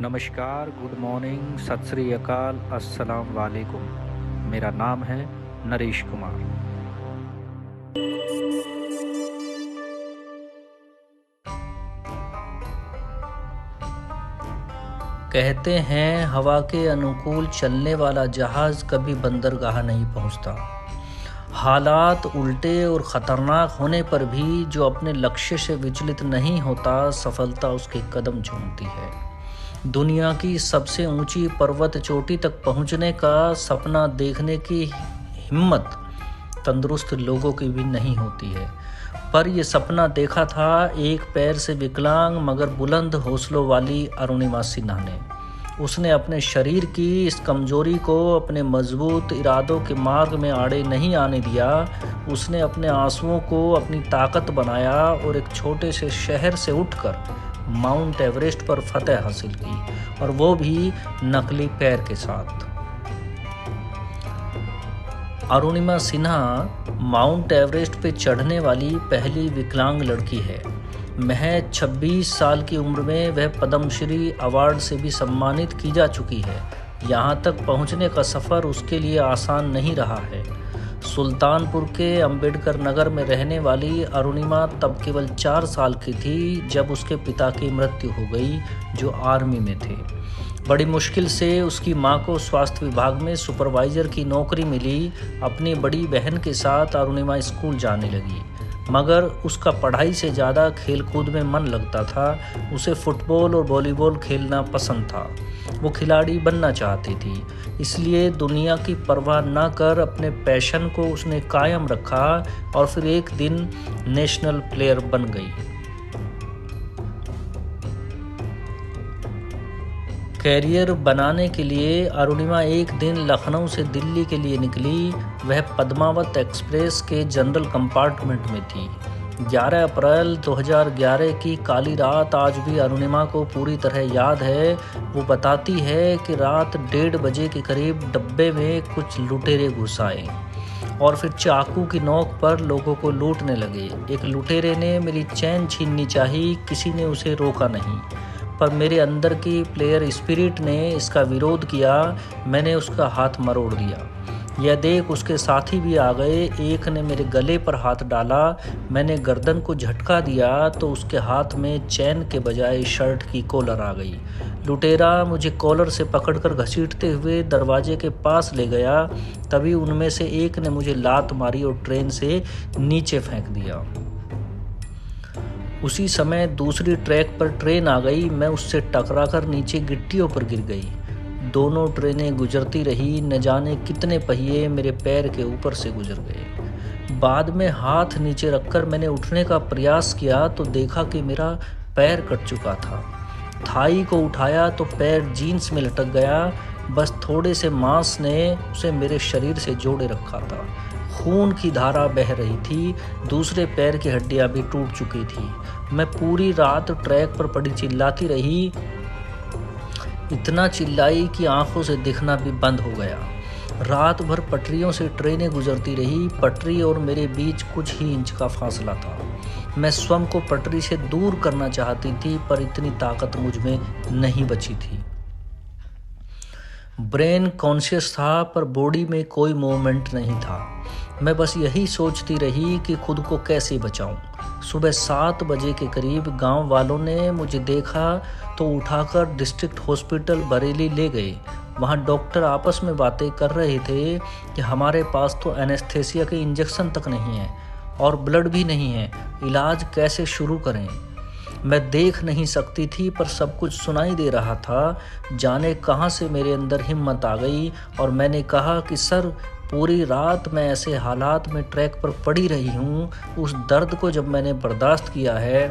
नमस्कार, good morning, सत श्री अकाल, अस्सलाम वालेकुम। मेरा नाम है नरेश कुमार। कहते हैं हवा के अनुकूल चलने वाला जहाज़ कभी बंदरगाह नहीं पहुंचता। हालात उल्टे और ख़तरनाक होने पर भी जो अपने लक्ष्य से विचलित नहीं होता, सफलता उसके कदम चूमती है। दुनिया की सबसे ऊंची पर्वत चोटी तक पहुंचने का सपना देखने की हिम्मत तंदुरुस्त लोगों की भी नहीं होती है। पर यह सपना देखा था एक पैर से विकलांग मगर बुलंद हौसलों वाली अरुणिमा सिन्हा ने। उसने अपने शरीर की इस कमजोरी को अपने मजबूत इरादों के मार्ग में आड़े नहीं आने दिया। उसने अपने आंसुओं को अपनी ताकत बनाया और एक छोटे से शहर से उठकर माउंट एवरेस्ट पर फतह हासिल की, और वो भी नकली पैर के साथ। अरुणिमा सिन्हा माउंट एवरेस्ट पे चढ़ने वाली पहली विकलांग लड़की है। महज 26 साल की उम्र में वह पद्मश्री अवार्ड से भी सम्मानित की जा चुकी है। यहाँ तक पहुँचने का सफ़र उसके लिए आसान नहीं रहा है। सुल्तानपुर के अंबेडकर नगर में रहने वाली अरुणिमा तब केवल 4 साल की थी जब उसके पिता की मृत्यु हो गई, जो आर्मी में थे। बड़ी मुश्किल से उसकी मां को स्वास्थ्य विभाग में सुपरवाइज़र की नौकरी मिली। अपनी बड़ी बहन के साथ अरुणिमा स्कूल जाने लगी, मगर उसका पढ़ाई से ज़्यादा खेलकूद में मन लगता था। उसे फुटबॉल और वॉलीबॉल खेलना पसंद था। वो खिलाड़ी बनना चाहती थी, इसलिए दुनिया की परवाह न कर अपने पैशन को उसने कायम रखा और फिर एक दिन नेशनल प्लेयर बन गई। कैरियर बनाने के लिए अरुणिमा एक दिन लखनऊ से दिल्ली के लिए निकली। वह पद्मावत एक्सप्रेस के जनरल कंपार्टमेंट में थी। 11 अप्रैल 2011 की काली रात आज भी अरुणिमा को पूरी तरह याद है। वो बताती है कि रात 1:30 बजे के करीब डब्बे में कुछ लुटेरे घुस आए और फिर चाकू की नोक पर लोगों को लूटने लगे। एक लुटेरे ने मेरी चैन छीननी चाही, किसी ने उसे रोका नहीं, पर मेरे अंदर की प्लेयर स्पिरिट ने इसका विरोध किया। मैंने उसका हाथ मरोड़ दिया। यह देख उसके साथी भी आ गए। एक ने मेरे गले पर हाथ डाला। मैंने गर्दन को झटका दिया तो उसके हाथ में चैन के बजाय शर्ट की कॉलर आ गई। लुटेरा मुझे कॉलर से पकड़कर घसीटते हुए दरवाजे के पास ले गया। तभी उनमें से एक ने मुझे लात मारी और ट्रेन से नीचे फेंक दिया। उसी समय दूसरी ट्रैक पर ट्रेन आ गई। मैं उससे टकराकर नीचे गिट्टियों पर गिर गई। दोनों ट्रेनें गुजरती रही। न जाने कितने पहिए मेरे पैर के ऊपर से गुजर गए। बाद में हाथ नीचे रखकर मैंने उठने का प्रयास किया तो देखा कि मेरा पैर कट चुका था। थाई को उठाया तो पैर जीन्स में लटक गया। बस थोड़े से मांस ने उसे मेरे शरीर से जोड़े रखा था। खून की धारा बह रही थी। दूसरे पैर की हड्डियां भी टूट चुकी थी। मैं पूरी रात ट्रैक पर पड़ी चिल्लाती रही। इतना चिल्लाई कि आंखों से दिखना भी बंद हो गया। रात भर पटरियों से ट्रेनें गुजरती रही। पटरी और मेरे बीच कुछ ही इंच का फासला था। मैं स्वयं को पटरी से दूर करना चाहती थी, पर इतनी ताकत मुझ में नहीं बची थी। ब्रेन कॉन्शियस था पर बॉडी में कोई मूवमेंट नहीं था। मैं बस यही सोचती रही कि खुद को कैसे बचाऊं। सुबह 7 बजे के करीब गांव वालों ने मुझे देखा तो उठाकर डिस्ट्रिक्ट हॉस्पिटल बरेली ले गए। वहां डॉक्टर आपस में बातें कर रहे थे कि हमारे पास तो एनेस्थेसिया के इंजेक्शन तक नहीं है और ब्लड भी नहीं है, इलाज कैसे शुरू करें। मैं देख नहीं सकती थी पर सब कुछ सुनाई दे रहा था। जाने कहाँ से मेरे अंदर हिम्मत आ गई और मैंने कहा कि सर, पूरी रात मैं ऐसे हालात में ट्रैक पर पड़ी रही हूँ। उस दर्द को जब मैंने बर्दाश्त किया है,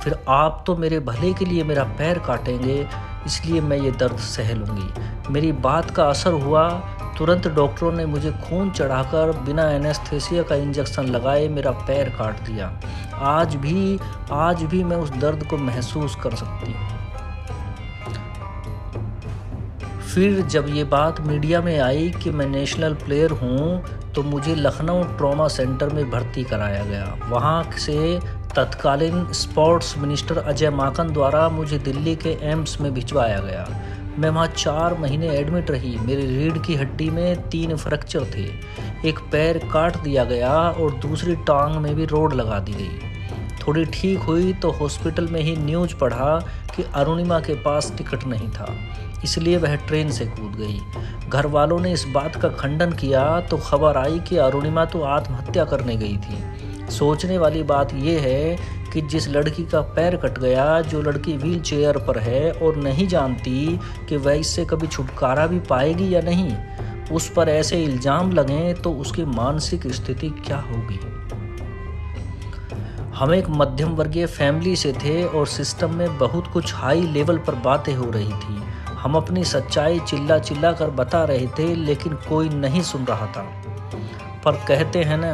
फिर आप तो मेरे भले के लिए मेरा पैर काटेंगे, इसलिए मैं ये दर्द सह लूँगी। मेरी बात का असर हुआ। तुरंत डॉक्टरों ने मुझे खून चढ़ाकर बिना एनेस्थेसिया का इंजेक्शन लगाए मेरा पैर काट दिया। आज भी मैं उस दर्द को महसूस कर सकती हूँ। फिर जब ये बात मीडिया में आई कि मैं नेशनल प्लेयर हूँ, तो मुझे लखनऊ ट्रॉमा सेंटर में भर्ती कराया गया। वहाँ से तत्कालीन स्पोर्ट्स मिनिस्टर अजय माकन द्वारा मुझे दिल्ली के एम्स में भिजवाया गया। मैं वहाँ 4 महीने एडमिट रही। मेरी रीढ़ की हड्डी में 3 फ्रैक्चर थे, एक पैर काट दिया गया और दूसरी टांग में भी रोड लगा दी गई। थोड़ी ठीक हुई तो हॉस्पिटल में ही न्यूज़ पढ़ा कि अरुणिमा के पास टिकट नहीं था, इसलिए वह ट्रेन से कूद गई। घर वालों ने इस बात का खंडन किया तो खबर आई कि अरुणिमा तो आत्महत्या करने गई थी। सोचने वाली बात यह है कि जिस लड़की का पैर कट गया, जो लड़की व्हील चेयर पर है और नहीं जानती कि वह इससे कभी छुटकारा भी पाएगी या नहीं, उस पर ऐसे इल्ज़ाम लगें तो उसकी मानसिक स्थिति क्या होगी। हम एक मध्यम वर्गीय फैमिली से थे और सिस्टम में बहुत कुछ हाई लेवल पर बातें हो रही थी। हम अपनी सच्चाई चिल्ला चिल्ला कर बता रहे थे, लेकिन कोई नहीं सुन रहा था। पर कहते हैं ना,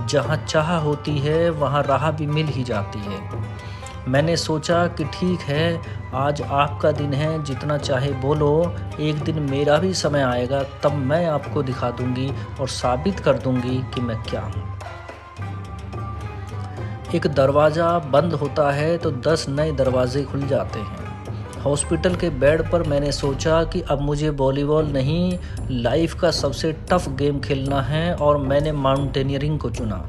जहाँ चाह होती है वहाँ राह भी मिल ही जाती है। मैंने सोचा कि ठीक है, आज आपका दिन है, जितना चाहे बोलो। एक दिन मेरा भी समय आएगा, तब मैं आपको दिखा दूंगी और साबित कर दूंगी कि मैं क्या हूँ। एक दरवाज़ा बंद होता है तो 10 नए दरवाजे खुल जाते हैं। हॉस्पिटल के बेड पर मैंने सोचा कि अब मुझे वॉलीबॉल नहीं, लाइफ का सबसे टफ गेम खेलना है और मैंने माउंटेनियरिंग को चुना।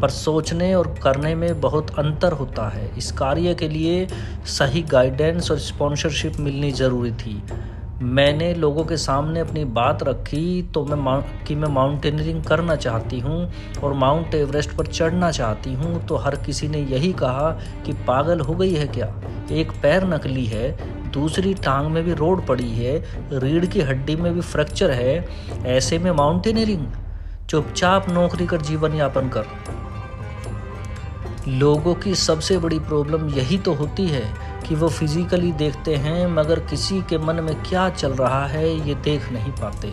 पर सोचने और करने में बहुत अंतर होता है। इस कार्य के लिए सही गाइडेंस और स्पॉन्सरशिप मिलनी ज़रूरी थी। मैंने लोगों के सामने अपनी बात रखी तो मैं माउंटेनियरिंग करना चाहती हूँ और माउंट एवरेस्ट पर चढ़ना चाहती हूँ, तो हर किसी ने यही कहा कि पागल हो गई है क्या, एक पैर नकली है, दूसरी टांग में भी रोड पड़ी है, रीढ़ की हड्डी में भी फ्रैक्चर है, ऐसे में माउंटेनियरिंग, चुपचाप नौकरी कर जीवन यापन कर। लोगों की सबसे बड़ी प्रॉब्लम यही तो होती है कि वो फिजिकली देखते हैं मगर किसी के मन में क्या चल रहा है ये देख नहीं पाते।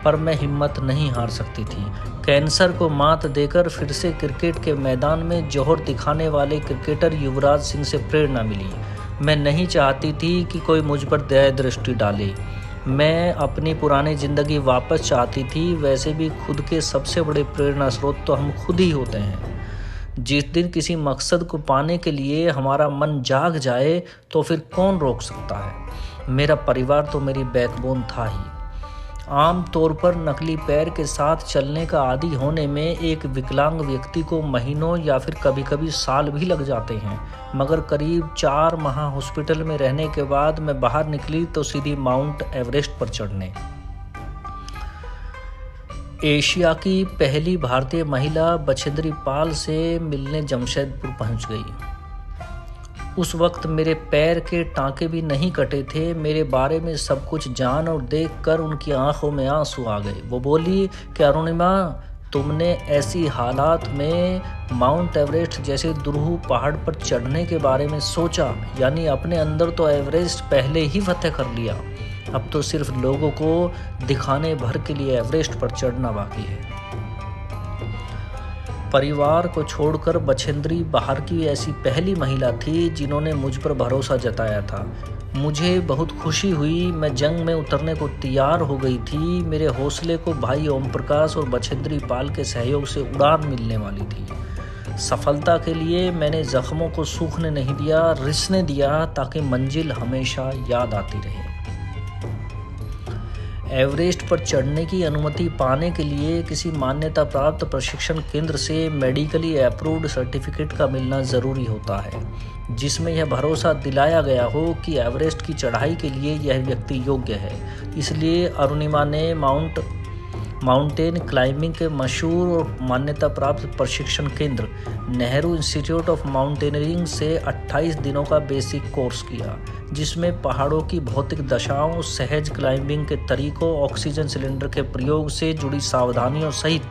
पर मैं हिम्मत नहीं हार सकती थी। कैंसर को मात देकर फिर से क्रिकेट के मैदान में जौहर दिखाने वाले क्रिकेटर युवराज सिंह से प्रेरणा मिली। मैं नहीं चाहती थी कि कोई मुझ पर दया दृष्टि डाले। मैं अपनी पुरानी ज़िंदगी वापस चाहती थी। वैसे भी खुद के सबसे बड़े प्रेरणा स्रोत तो हम खुद ही होते हैं। जिस दिन किसी मकसद को पाने के लिए हमारा मन जाग जाए तो फिर कौन रोक सकता है। मेरा परिवार तो मेरी बैकबोन था ही। आम तौर पर नकली पैर के साथ चलने का आदी होने में एक विकलांग व्यक्ति को महीनों या फिर कभी-कभी साल भी लग जाते हैं, मगर करीब 4 माह हॉस्पिटल में रहने के बाद मैं बाहर निकली तो सीधी माउंट एवरेस्ट पर चढ़ने। एशिया की पहली भारतीय महिला बछेंद्री पाल से मिलने जमशेदपुर पहुंच गई। उस वक्त मेरे पैर के टांके भी नहीं कटे थे। मेरे बारे में सब कुछ जान और देखकर उनकी आंखों में आंसू आ गए। वो बोली कि अरुणिमा, तुमने ऐसी हालात में माउंट एवरेस्ट जैसे दुरूह पहाड़ पर चढ़ने के बारे में सोचा, यानी अपने अंदर तो एवरेस्ट पहले ही फतेह कर लिया, अब तो सिर्फ लोगों को दिखाने भर के लिए एवरेस्ट पर चढ़ना बाकी है। परिवार को छोड़कर बछेंद्री बाहर की ऐसी पहली महिला थी जिन्होंने मुझ पर भरोसा जताया था। मुझे बहुत खुशी हुई। मैं जंग में उतरने को तैयार हो गई थी। मेरे हौसले को भाई ओम प्रकाश और बछेंद्री पाल के सहयोग से उड़ान मिलने वाली थी। सफलता के लिए मैंने जख्मों को सूखने नहीं दिया, रिसने दिया, ताकि मंजिल हमेशा याद आती रहे। एवरेस्ट पर चढ़ने की अनुमति पाने के लिए किसी मान्यता प्राप्त प्रशिक्षण केंद्र से मेडिकली अप्रूव्ड सर्टिफिकेट का मिलना ज़रूरी होता है, जिसमें यह भरोसा दिलाया गया हो कि एवरेस्ट की चढ़ाई के लिए यह व्यक्ति योग्य है। इसलिए अरुणिमा ने माउंटेन क्लाइंबिंग के मशहूर और मान्यता प्राप्त प्रशिक्षण केंद्र नेहरू इंस्टीट्यूट ऑफ माउंटेनियरिंग से 28 दिनों का बेसिक कोर्स किया, जिसमें पहाड़ों की भौतिक दशाओं, सहज क्लाइंबिंग के तरीकों, ऑक्सीजन सिलेंडर के प्रयोग से जुड़ी सावधानियों सहित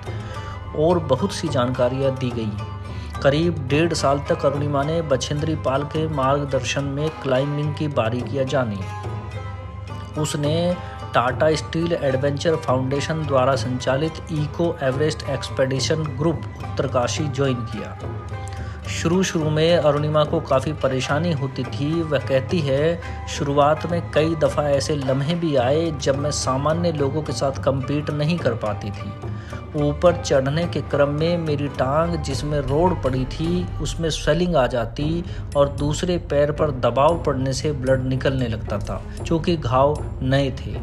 और बहुत सी जानकारियाँ दी गई। करीब 1.5 साल तक अरुणिमा ने बछेंद्री पाल के मार्गदर्शन में क्लाइंबिंग की बारीकियाँ जानी। उसने टाटा स्टील एडवेंचर फाउंडेशन द्वारा संचालित eco Everest expedition group Uttarkashi join किया। शुरू में अरुणिमा को काफ़ी परेशानी होती थी। वह कहती है, शुरुआत में कई दफ़ा ऐसे लम्हे भी आए जब मैं सामान्य लोगों के साथ compete नहीं कर पाती थी। ऊपर चढ़ने के क्रम में मेरी टांग जिसमें रोड पड़ी थी उसमें स्वेलिंग आ जाती और दूसरे पैर पर दबाव पड़ने से ब्लड निकलने लगता था, क्योंकि घाव नए थे।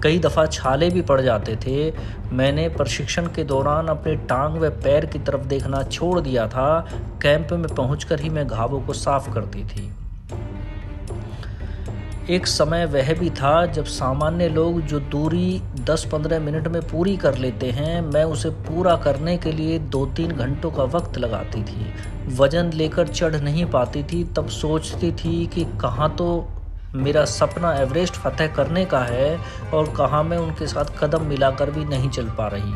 कई दफ़ा छाले भी पड़ जाते थे। मैंने प्रशिक्षण के दौरान अपनी टांग व पैर की तरफ देखना छोड़ दिया था। कैंप में पहुंचकर ही मैं घावों को साफ करती थी। एक समय वह भी था जब सामान्य लोग जो दूरी 10-15 मिनट में पूरी कर लेते हैं, मैं उसे पूरा करने के लिए 2-3 घंटों का वक्त लगाती थी। वजन लेकर चढ़ नहीं पाती थी, तब सोचती थी कि कहाँ तो मेरा सपना एवरेस्ट फतेह करने का है और कहाँ मैं उनके साथ कदम मिलाकर भी नहीं चल पा रही।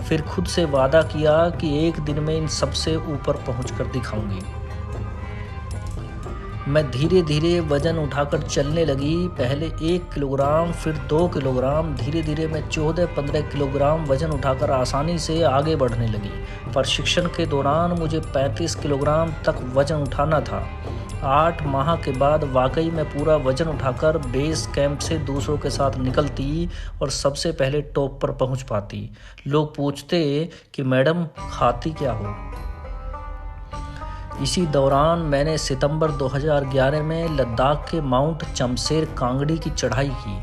फिर खुद से वादा किया कि एक दिन में इन सबसे ऊपर पहुंचकर दिखाऊंगी। मैं धीरे धीरे वजन उठाकर चलने लगी। पहले 1 किलोग्राम, फिर 2 किलोग्राम। धीरे धीरे मैं 14-15 किलोग्राम वजन उठाकर आसानी से आगे बढ़ने लगी। प्रशिक्षण के दौरान मुझे 35 किलोग्राम तक वजन उठाना था। 8 माह के बाद वाकई में पूरा वजन उठाकर बेस कैंप से दूसरों के साथ निकलती और सबसे पहले टॉप पर पहुंच पाती। लोग पूछते कि मैडम खाती क्या हो। इसी दौरान मैंने सितंबर 2011 में लद्दाख के माउंट चमसेर कांगड़ी की चढ़ाई की।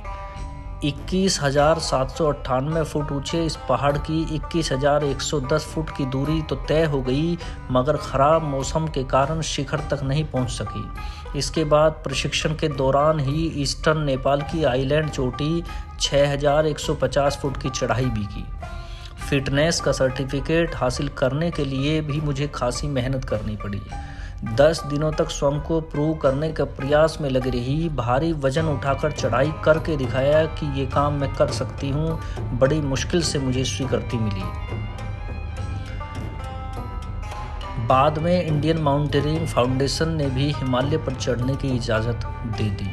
21,798 फुट ऊंचे इस पहाड़ की 21,110 फुट की दूरी तो तय हो गई, मगर खराब मौसम के कारण शिखर तक नहीं पहुंच सकी। इसके बाद प्रशिक्षण के दौरान ही ईस्टर्न नेपाल की आइलैंड चोटी 6,150 फुट की चढ़ाई भी की। फिटनेस का सर्टिफिकेट हासिल करने के लिए भी मुझे खासी मेहनत करनी पड़ी। 10 दिनों तक स्वयं को प्रूव करने के प्रयास में लगी रही। भारी वजन उठाकर चढ़ाई करके दिखाया कि ये काम मैं कर सकती हूँ। बड़ी मुश्किल से मुझे स्वीकृति मिली। बाद में इंडियन माउंटेनियरिंग फाउंडेशन ने भी हिमालय पर चढ़ने की इजाज़त दे दी।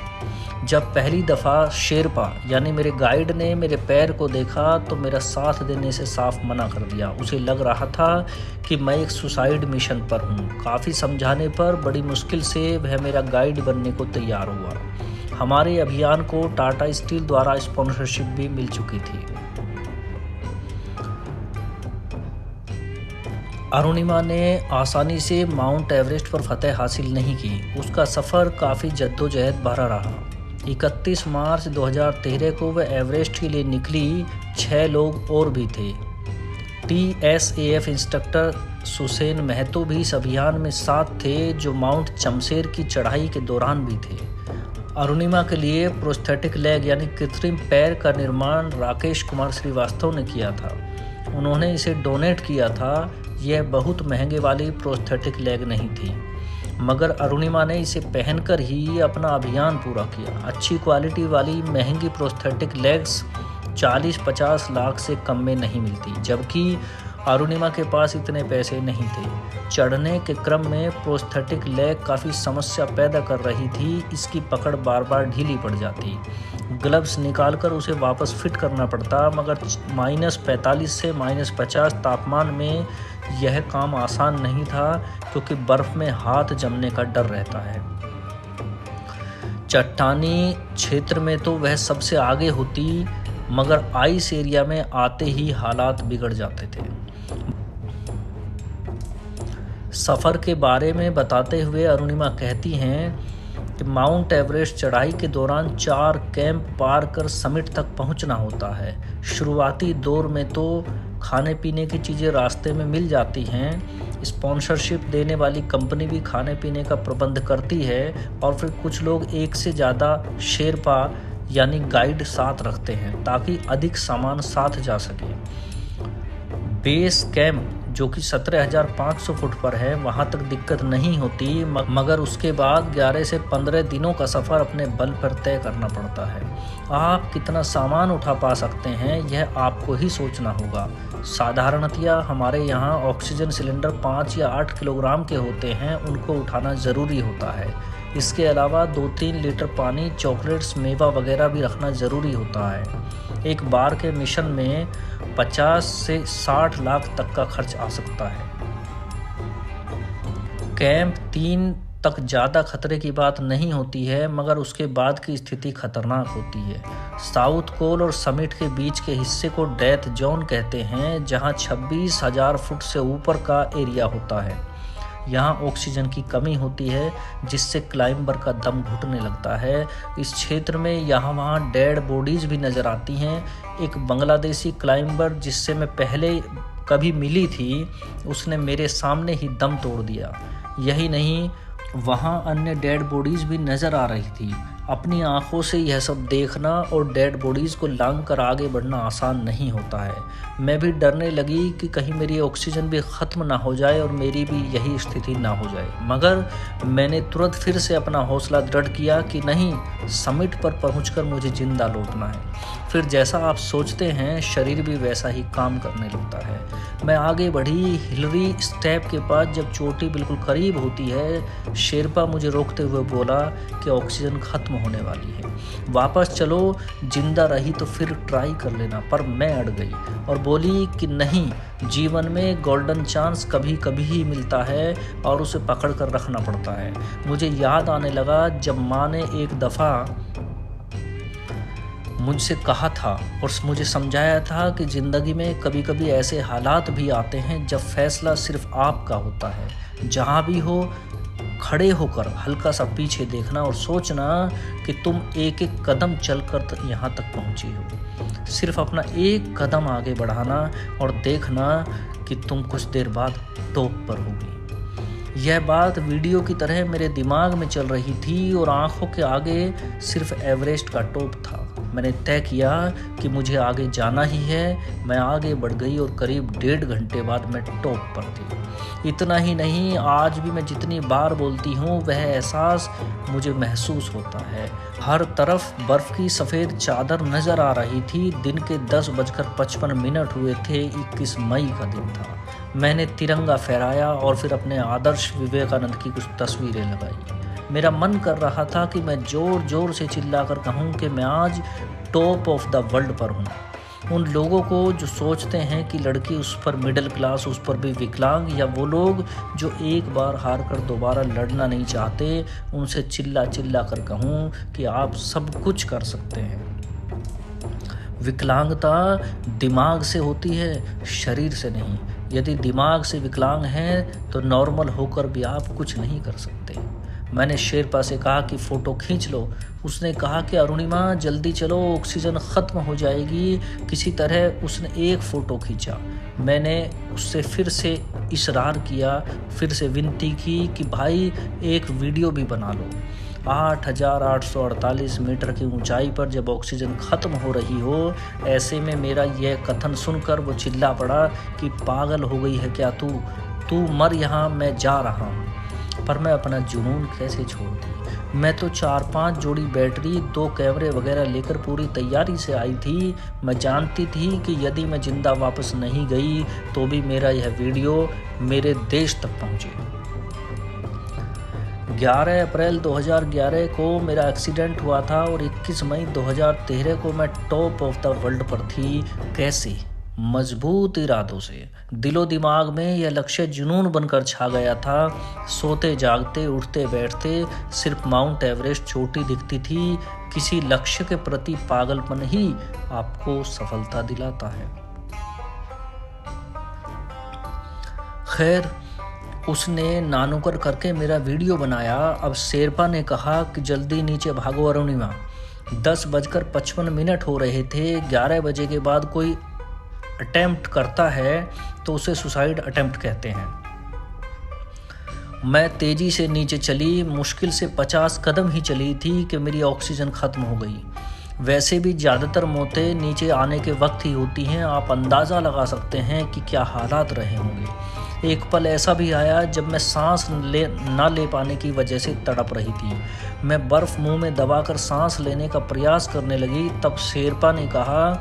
जब पहली दफ़ा शेरपा यानी मेरे गाइड ने मेरे पैर को देखा तो मेरा साथ देने से साफ मना कर दिया। उसे लग रहा था कि मैं एक सुसाइड मिशन पर हूँ। काफ़ी समझाने पर बड़ी मुश्किल से वह मेरा गाइड बनने को तैयार हुआ। हमारे अभियान को टाटा स्टील द्वारा स्पॉन्सरशिप भी मिल चुकी थी। अरुणिमा ने आसानी से माउंट एवरेस्ट पर फतेह हासिल नहीं की। उसका सफ़र काफ़ी जद्दोजहद भरा रहा। 31 मार्च 2013 को वह एवरेस्ट के लिए निकली। 6 लोग और भी थे। TSAF इंस्ट्रक्टर सुसेन महतो भी इस अभियान में साथ थे, जो माउंट चमसेर की चढ़ाई के दौरान भी थे। अरुणिमा के लिए प्रोस्थेटिक लेग यानी कृत्रिम पैर का निर्माण राकेश कुमार श्रीवास्तव ने किया था। उन्होंने इसे डोनेट किया था। यह बहुत महंगे वाली प्रोस्थेटिक लेग नहीं थी, मगर अरुणिमा ने इसे पहनकर ही अपना अभियान पूरा किया। अच्छी क्वालिटी वाली महंगी प्रोस्थेटिक लेग्स 40-50 लाख से कम में नहीं मिलती, जबकि अरुणिमा के पास इतने पैसे नहीं थे। चढ़ने के क्रम में प्रोस्थेटिक लेग काफ़ी समस्या पैदा कर रही थी। इसकी पकड़ बार बार ढीली पड़ जाती। ग्लव्स निकालकर उसे वापस फिट करना पड़ता, मगर -45 से -50 तापमान में यह काम आसान नहीं था, क्योंकि बर्फ़ में हाथ जमने का डर रहता है। चट्टानी क्षेत्र में तो वह सबसे आगे होती, मगर आइस एरिया में आते ही हालात बिगड़ जाते थे। सफ़र के बारे में बताते हुए अरुणिमा कहती हैं कि माउंट एवरेस्ट चढ़ाई के दौरान 4 कैंप पार कर समिट तक पहुंचना होता है। शुरुआती दौर में तो खाने पीने की चीज़ें रास्ते में मिल जाती हैं। स्पॉन्सरशिप देने वाली कंपनी भी खाने पीने का प्रबंध करती है, और फिर कुछ लोग एक से ज़्यादा शेरपा यानी गाइड साथ रखते हैं ताकि अधिक सामान साथ जा सके। बेस कैंप जो कि 17,500 फुट पर है, वहाँ तक दिक्कत नहीं होती, मगर उसके बाद 11 से 15 दिनों का सफ़र अपने बल पर तय करना पड़ता है। आप कितना सामान उठा पा सकते हैं, यह आपको ही सोचना होगा। साधारणतया हमारे यहाँ ऑक्सीजन सिलेंडर 5 या 8 किलोग्राम के होते हैं, उनको उठाना ज़रूरी होता है। इसके अलावा 2-3 लीटर पानी, चॉकलेट्स, मेवा वगैरह भी रखना ज़रूरी होता है। एक बार के मिशन में 50 से 60 लाख तक का खर्च आ सकता है। कैंप 3 तक ज़्यादा खतरे की बात नहीं होती है, मगर उसके बाद की स्थिति खतरनाक होती है। साउथ कोल और समिट के बीच के हिस्से को डेथ जोन कहते हैं, जहां 26,000 फुट से ऊपर का एरिया होता है। यहाँ ऑक्सीजन की कमी होती है, जिससे क्लाइंबर का दम घुटने लगता है। इस क्षेत्र में यहाँ वहाँ डेड बॉडीज़ भी नज़र आती हैं। एक बांग्लादेशी क्लाइंबर जिससे मैं पहले कभी मिली थी, उसने मेरे सामने ही दम तोड़ दिया। यही नहीं, वहाँ अन्य डेड बॉडीज़ भी नज़र आ रही थी। अपनी आंखों से यह सब देखना और डेड बॉडीज़ को लांघ कर आगे बढ़ना आसान नहीं होता है। मैं भी डरने लगी कि कहीं मेरी ऑक्सीजन भी ख़त्म ना हो जाए और मेरी भी यही स्थिति ना हो जाए। मगर मैंने तुरंत फिर से अपना हौसला दृढ़ किया कि नहीं, समिट पर पहुंचकर मुझे ज़िंदा लौटना है। फिर जैसा आप सोचते हैं, शरीर भी वैसा ही काम करने लगता है। मैं आगे बढ़ी। हिलरी स्टेप के पास जब चोटी बिल्कुल करीब होती है, शेरपा मुझे रोकते हुए बोला कि ऑक्सीजन ख़त्म होने वाली है, वापस चलो, जिंदा रही तो फिर ट्राई कर लेना। पर मैं अड़ गई और बोली कि नहीं, जीवन में गोल्डन चांस कभी कभी ही मिलता है और उसे पकड़ कर रखना पड़ता है। मुझे याद आने लगा जब माँ ने एक दफ़ा मुझसे कहा था और मुझे समझाया था कि ज़िंदगी में कभी कभी ऐसे हालात भी आते हैं जब फैसला सिर्फ आपका होता है। जहाँ भी हो, खड़े होकर हल्का सा पीछे देखना और सोचना कि तुम एक एक कदम चलकर यहाँ तक पहुँची हो। सिर्फ अपना एक कदम आगे बढ़ाना और देखना कि तुम कुछ देर बाद टॉप पर होगी। यह बात वीडियो की तरह मेरे दिमाग में चल रही थी और आंखों के आगे सिर्फ एवरेस्ट का टॉप था। मैंने तय किया कि मुझे आगे जाना ही है। मैं आगे बढ़ गई और करीब 1.5 घंटे बाद मैं टॉप पर थी। इतना ही नहीं, आज भी मैं जितनी बार बोलती हूँ, वह एहसास मुझे महसूस होता है। हर तरफ बर्फ़ की सफ़ेद चादर नज़र आ रही थी। दिन के 10:55 हुए थे। 21 मई का दिन था। मैंने तिरंगा फहराया और फिर अपने आदर्श विवेकानंद की कुछ तस्वीरें लगाई। मेरा मन कर रहा था कि मैं ज़ोर ज़ोर से चिल्लाकर कहूँ कि मैं आज टॉप ऑफ द वर्ल्ड पर हूँ। उन लोगों को जो सोचते हैं कि लड़की, उस पर मिडिल क्लास, उस पर भी विकलांग, या वो लोग जो एक बार हार कर दोबारा लड़ना नहीं चाहते, उनसे चिल्ला चिल्ला कर कहूँ कि आप सब कुछ कर सकते हैं। विकलांगता दिमाग से होती है, शरीर से नहीं। यदि दिमाग से विकलांग हैं तो नॉर्मल होकर भी आप कुछ नहीं कर सकते। मैंने शेरपा से कहा कि फ़ोटो खींच लो। उसने कहा कि अरुणिमा जल्दी चलो, ऑक्सीजन ख़त्म हो जाएगी। किसी तरह उसने एक फ़ोटो खींचा। मैंने उससे फिर से इशरार किया, फिर से विनती की कि भाई एक वीडियो भी बना लो। 8,848 मीटर की ऊंचाई पर जब ऑक्सीजन ख़त्म हो रही हो, ऐसे में मेरा यह कथन सुनकर वो चिल्ला पड़ा कि पागल हो गई है क्या तू मर, यहाँ मैं जा रहा हूँ। पर मैं अपना जुनून कैसे छोड़ती। मैं तो 4-5 जोड़ी बैटरी, 2 कैमरे वगैरह लेकर पूरी तैयारी से आई थी। मैं जानती थी कि यदि मैं ज़िंदा वापस नहीं गई तो भी मेरा यह वीडियो मेरे देश तक पहुँचे। 11 अप्रैल 2011 को मेरा एक्सीडेंट हुआ था और 21 मई 2013 को मैं टॉप ऑफ द वर्ल्ड पर थी। कैसे? मजबूत इरादों से। दिलो दिमाग में यह लक्ष्य जुनून बनकर छा गया था। सोते जागते, उठते बैठते सिर्फ माउंट एवरेस्ट चोटी दिखती थी। किसी लक्ष्य के प्रति पागलपन ही आपको सफलता दिलाता है। खैर, उसने नानुकर करके मेरा वीडियो बनाया। अब शेरपा ने कहा कि जल्दी नीचे भागो अरुणिमा। 10:55 हो रहे थे। 11 बजे के बाद कोई अटेम्प्ट करता है तो उसे सुसाइड अटेम्प्ट कहते हैं। मैं तेज़ी से नीचे चली। मुश्किल से 50 कदम ही चली थी कि मेरी ऑक्सीजन ख़त्म हो गई। वैसे भी ज़्यादातर मौतें नीचे आने के वक्त ही होती हैं। आप अंदाज़ा लगा सकते हैं कि क्या हालात रहे होंगे। एक पल ऐसा भी आया जब मैं सांस ना ले पाने की वजह से तड़प रही थी। मैं बर्फ़ मुंह में दबाकर सांस लेने का प्रयास करने लगी। तब शेरपा ने कहा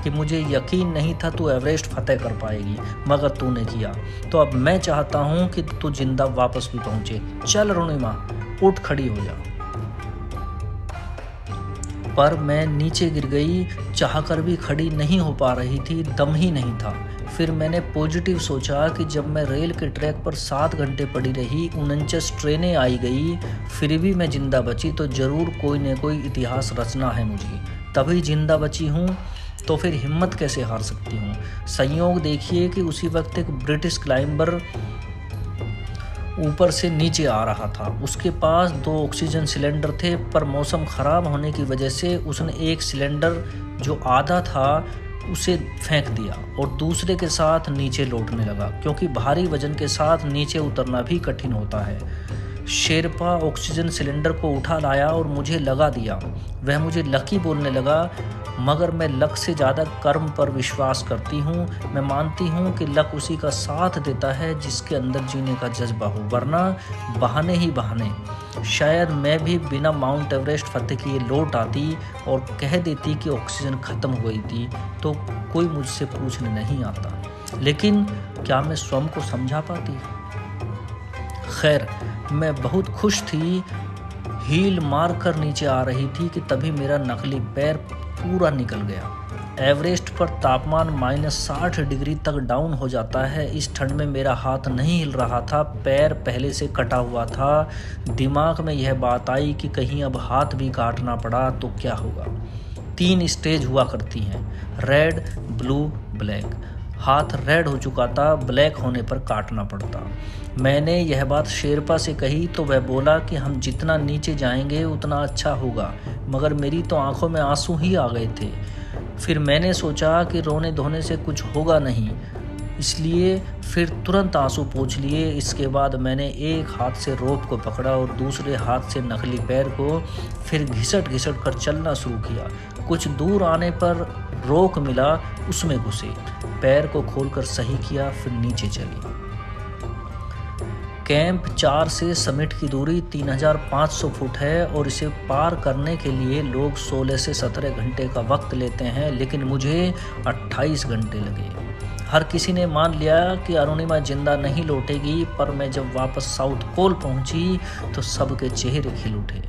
कि मुझे यकीन नहीं था तू एवरेस्ट फतेह कर पाएगी, मगर तूने किया। तो अब मैं चाहता हूँ कि तू जिंदा वापस भी पहुँचे। चल अरुणिमा, उठ खड़ी हो जा। पर मैं नीचे गिर गई। चाहकर भी खड़ी नहीं हो पा रही थी, दम ही नहीं था। फिर मैंने पॉजिटिव सोचा कि जब मैं रेल के ट्रैक पर 7 घंटे पड़ी रही, 49 ट्रेनें आई गई, फिर भी मैं जिंदा बची तो ज़रूर कोई न कोई इतिहास रचना है मुझे। तभी जिंदा बची हूँ, तो फिर हिम्मत कैसे हार सकती हूँ। संयोग देखिए कि उसी वक्त एक ब्रिटिश क्लाइंबर ऊपर से नीचे आ रहा था। उसके पास 2 ऑक्सीजन सिलेंडर थे, पर मौसम ख़राब होने की वजह से उसने एक सिलेंडर जो आधा था उसे फेंक दिया और दूसरे के साथ नीचे लौटने लगा, क्योंकि भारी वजन के साथ नीचे उतरना भी कठिन होता है। शेरपा ऑक्सीजन सिलेंडर को उठा लाया और मुझे लगा दिया। वह मुझे लकी बोलने लगा, मगर मैं लक से ज़्यादा कर्म पर विश्वास करती हूँ। मैं मानती हूँ कि लक उसी का साथ देता है जिसके अंदर जीने का जज्बा हो, वरना बहाने ही बहाने। शायद मैं भी बिना माउंट एवरेस्ट फतेह किए लौट आती और कह देती कि ऑक्सीजन ख़त्म हो गई थी, तो कोई मुझसे पूछने नहीं आता। लेकिन क्या मैं स्वयं को समझा पाती? खैर, मैं बहुत खुश थी। हील मार कर नीचे आ रही थी कि तभी मेरा नकली पैर पूरा निकल गया। एवरेस्ट पर तापमान -60 डिग्री तक डाउन हो जाता है। इस ठंड में मेरा हाथ नहीं हिल रहा था, पैर पहले से कटा हुआ था। दिमाग में यह बात आई कि कहीं अब हाथ भी काटना पड़ा तो क्या होगा। 3 स्टेज हुआ करती हैं, रेड, ब्लू, ब्लैक। हाथ रेड हो चुका था, ब्लैक होने पर काटना पड़ता। मैंने यह बात शेरपा से कही तो वह बोला कि हम जितना नीचे जाएंगे उतना अच्छा होगा, मगर मेरी तो आंखों में आंसू ही आ गए थे। फिर मैंने सोचा कि रोने धोने से कुछ होगा नहीं, इसलिए फिर तुरंत आंसू पोंछ लिए। इसके बाद मैंने एक हाथ से रोप को पकड़ा और दूसरे हाथ से नकली पैर को, फिर घिसट घिसट कर चलना शुरू किया। कुछ दूर आने पर रोक मिला, उसमें घुसे, पैर को खोलकर सही किया, फिर नीचे चली। कैंप 4 से समिट की दूरी 3500 फुट है और इसे पार करने के लिए लोग 16 से 17 घंटे का वक्त लेते हैं, लेकिन मुझे 28 घंटे लगे। हर किसी ने मान लिया कि अरुणिमा जिंदा नहीं लौटेगी, पर मैं जब वापस साउथ पोल पहुंची तो सबके चेहरे खिल उठे।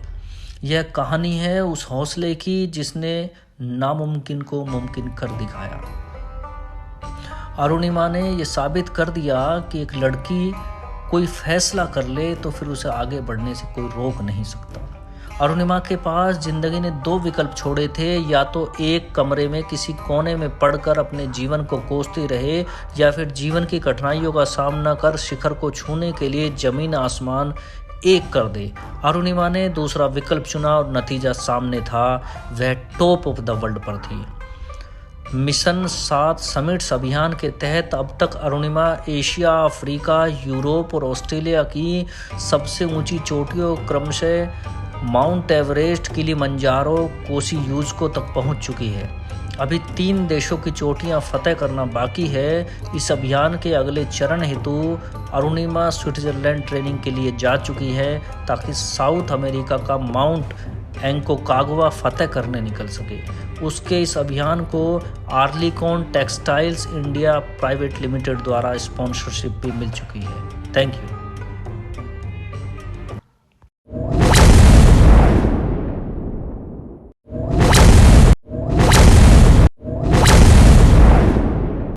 यह कहानी है उस हौसले की जिसने नामुमकिन को मुमकिन कर दिखाया। अरुणिमा ने यह साबित कर दिया कि एक लड़की कोई फैसला कर ले तो फिर उसे आगे बढ़ने से कोई रोक नहीं सकता। अरुणिमा के पास जिंदगी ने 2 विकल्प छोड़े थे, या तो एक कमरे में किसी कोने में पड़कर अपने जीवन को कोसती रहे, या फिर जीवन की कठिनाइयों का सामना कर शिखर को छूने के लिए जमीन आसमान एक कर दे। अरुणिमा ने दूसरा विकल्प चुना और नतीजा सामने था, वह टॉप ऑफ द वर्ल्ड पर थी। मिशन 7 समिट्स अभियान के तहत अब तक अरुणिमा एशिया, अफ्रीका, यूरोप और ऑस्ट्रेलिया की सबसे ऊंची चोटियों क्रमशः माउंट एवरेस्ट, किलिमंजारो, कोसी यूज़को तक पहुंच चुकी है। अभी 3 देशों की चोटियां फतेह करना बाकी है। इस अभियान के अगले चरण हेतु अरुणिमा स्विट्जरलैंड ट्रेनिंग के लिए जा चुकी है, ताकि साउथ अमेरिका का माउंट एंकोकागुआ फतेह करने निकल सके। उसके इस अभियान को आर्लिकॉन टेक्सटाइल्स इंडिया प्राइवेट लिमिटेड द्वारा स्पॉन्सरशिप भी मिल चुकी है। Thank you.